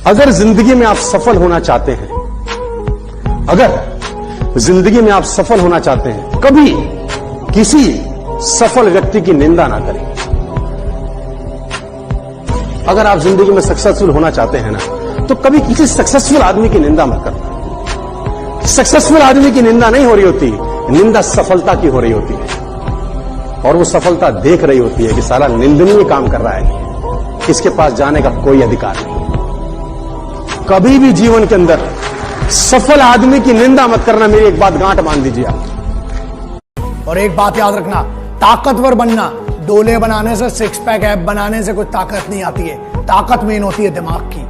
अगर जिंदगी में आप सफल होना चाहते हैं, अगर जिंदगी में आप सफल होना चाहते हैं, कभी किसी सफल व्यक्ति की निंदा ना करें। अगर आप जिंदगी में सक्सेसफुल होना चाहते हैं ना, तो कभी किसी सक्सेसफुल आदमी की निंदा मत करना। सक्सेसफुल आदमी की निंदा नहीं हो रही होती, निंदा सफलता की हो रही होती है, और वो सफलता देख रही होती है कि साला निंदनीय काम कर रहा है, इसके पास जाने का कोई अधिकार नहीं। कभी भी जीवन के अंदर सफल आदमी की निंदा मत करना। मेरी एक बात गांठ बांध दीजिए आप। और एक बात याद रखना, ताकतवर बनना डोले बनाने से, सिक्स पैक ऐप बनाने से कोई ताकत नहीं आती है। ताकत मेन होती है दिमाग की।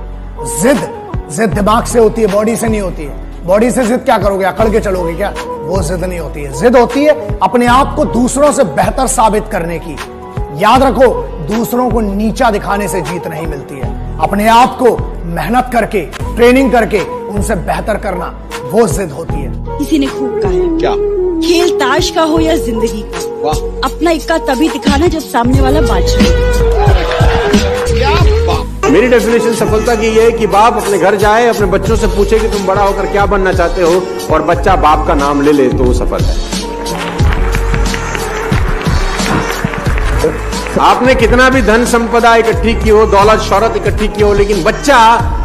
जिद दिमाग से होती है, बॉडी से नहीं होती है। बॉडी से जिद क्या करोगे, अकड़ के चलोगे क्या? वो जिद नहीं होती है। जिद होती है अपने आप को दूसरों से बेहतर साबित करने की। याद रखो, दूसरों को नीचा दिखाने से जीत नहीं मिलती है। अपने आप को मेहनत करके, ट्रेनिंग करके उनसे बेहतर करना, वो जिद होती है। किसी ने खूब कहा है, क्या खेल ताश का हो या जिंदगी का, अपना इक्का तभी दिखाना जब सामने वाला बादशाह। मेरी डेफिनेशन सफलता की ये है कि बाप अपने घर जाए, अपने बच्चों से पूछे कि तुम बड़ा होकर क्या बनना चाहते हो, और बच्चा बाप का नाम ले ले, तो वो सफल है। आपने कितना भी धन संपदा इकट्ठी की हो, दौलत शौहरत इकट्ठी की हो, लेकिन बच्चा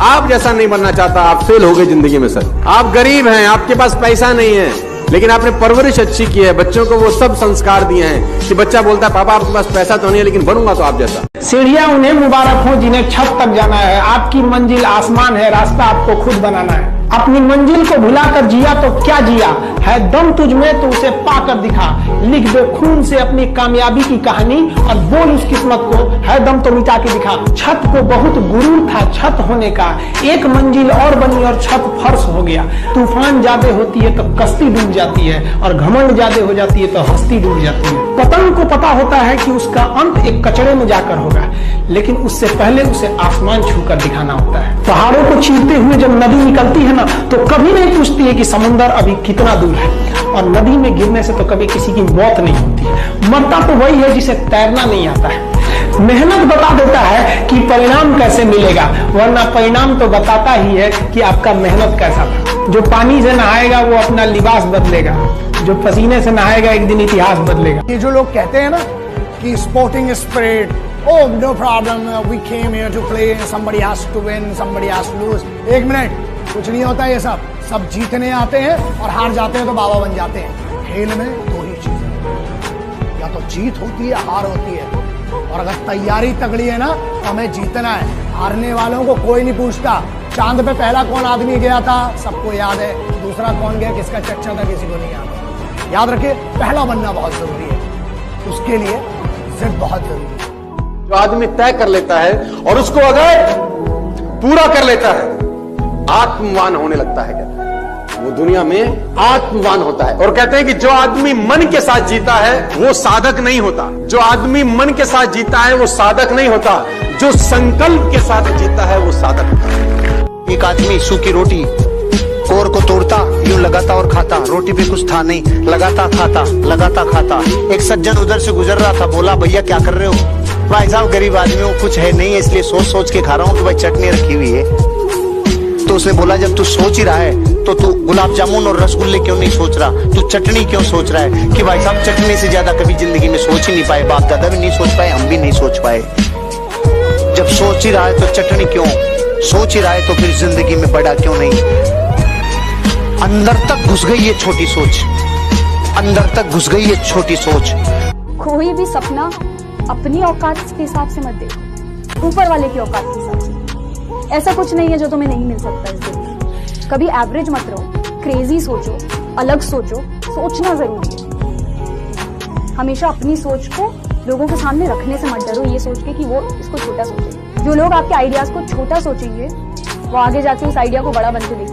आप जैसा नहीं बनना चाहता, आप फेल हो गए जिंदगी में। सर, आप गरीब हैं, आपके पास पैसा नहीं है, लेकिन आपने परवरिश अच्छी की है, बच्चों को वो सब संस्कार दिए हैं कि बच्चा बोलता है पापा आपके पास पैसा तो नहीं है, लेकिन बनूंगा तो आप जैसा। सीढ़ियां उन्हें मुबारक हो जिन्हें छत तक जाना है। आपकी मंजिल आसमान है, रास्ता आपको खुद बनाना है। अपनी मंजिल को भुलाकर जिया तो क्या जिया है, दम तुझ में तो उसे पाकर दिखा। लिख दे खून से अपनी कामयाबी की कहानी और बोल उस किस्मत को, है दम तो मिटा के दिखा। छत को बहुत गुरूर था छत होने का, एक मंजिल और बनी और छत फर्श हो गया। तूफान ज्यादा होती है तो कश्ती डूब जाती है, और घमंड ज्यादा हो जाती है तो हस्ती डूब जाती है। पतंग को पता होता है कि उसका अंत एक कचरे में जाकर होगा, लेकिन उससे पहले उसे आसमान छूकर दिखाना होता है। पहाड़ों को चीरते हुए जब नदी निकलती है ना, तो कभी नहीं पूछती है कि समुद्र अभी कितना दूर है, और नदी में गिरने से तो कभी किसी की मौत नहीं होती है। मरता तो वही है जिसे तैरना नहीं आता है। मेहनत बता देता है कि परिणाम कैसे मिलेगा, वरना परिणाम तो बताता ही है कि आपका मेहनत कैसा था। जो पानी से नहाएगा वो अपना लिबास बदलेगा, जो पसीने से नहाएगा एक दिन इतिहास बदलेगा। ये जो लोग कहते हैं ना कि sporting spirit, oh no problem, we came here to play, somebody has to win, somebody has to lose। एक मिनट, कुछ नहीं होता ये सब जीतने आते हैं और हार जाते हैं तो बाबा बन जाते हैं। खेल में दो ही चीजें, या तो जीत होती है, हार होती है। और अगर तैयारी तगड़ी है ना, तो हमें जीतना है। हारने वालों को कोई नहीं पूछता। चांद पे पहला कौन आदमी गया था, सबको याद है। दूसरा कौन गया, किसका चच्चा था, किसी को नहीं याद। याद रखिए, पहला बनना बहुत जरूरी है, उसके लिए जिद बहुत जरूरी है। जो आदमी तय कर लेता है और उसको अगर पूरा कर लेता है, आत्मवान होने लगता है। कहते हैं वो दुनिया में आत्मवान होता है। और कहते हैं कि जो आदमी मन के साथ जीता है वो साधक नहीं होता। जो आदमी मन के साथ जीता है वो साधक नहीं होता, जो संकल्प के साथ जीता है वो साधक होता है। एक आदमी सूखी रोटी कोर को तोड़ता, यूं लगाता और खाता। रोटी पे कुछ था नहीं, लगाता खाता। एक सज्जन उधर से गुजर रहा था, बोला भैया क्या कर रहे हो? भाई साहब गरीब आदमी हूँ, कुछ है नहीं है, इसलिए सोच के खा रहा हूँ कि भाई चटनी रखी हुई है। तो उसने बोला जब तू सोच ही रहा है तो तू गुलाब जामुन और रसगुल्ले क्यों नहीं सोच रहा, तू चटनी क्यों सोच रहा है? कि भाई साहब चटनी से ज्यादा कभी जिंदगी में सोच ही नहीं पाए, बाप दादा भी नहीं सोच पाए, हम भी नहीं सोच पाए। जब सोच ही रहा है तो चटनी क्यों, सोच ही रहा है तो फिर जिंदगी में बड़ा क्यों नहीं? अंदर तक घुस गई ये छोटी सोच, अंदर तक घुस गई ये छोटी सोच। कोई भी सपना अपनी औकात के हिसाब से मत देखो, ऊपर वाले की औकात के हिसाब से। ऐसा कुछ नहीं है जो तुम्हें नहीं मिल सकता इस जिंदगी। कभी एवरेज मत रहो, क्रेजी सोचो, अलग सोचो, सोचना जरूरी है। हमेशा अपनी सोच को लोगों के सामने रखने से मत डरो, ये सोच के कि वो इसको छोटा सोचेंगे। जो लोग आपके आइडियाज को छोटा सोचेंगे, वो आगे जाके उस आइडिया को बड़ा बनते देखेंगे।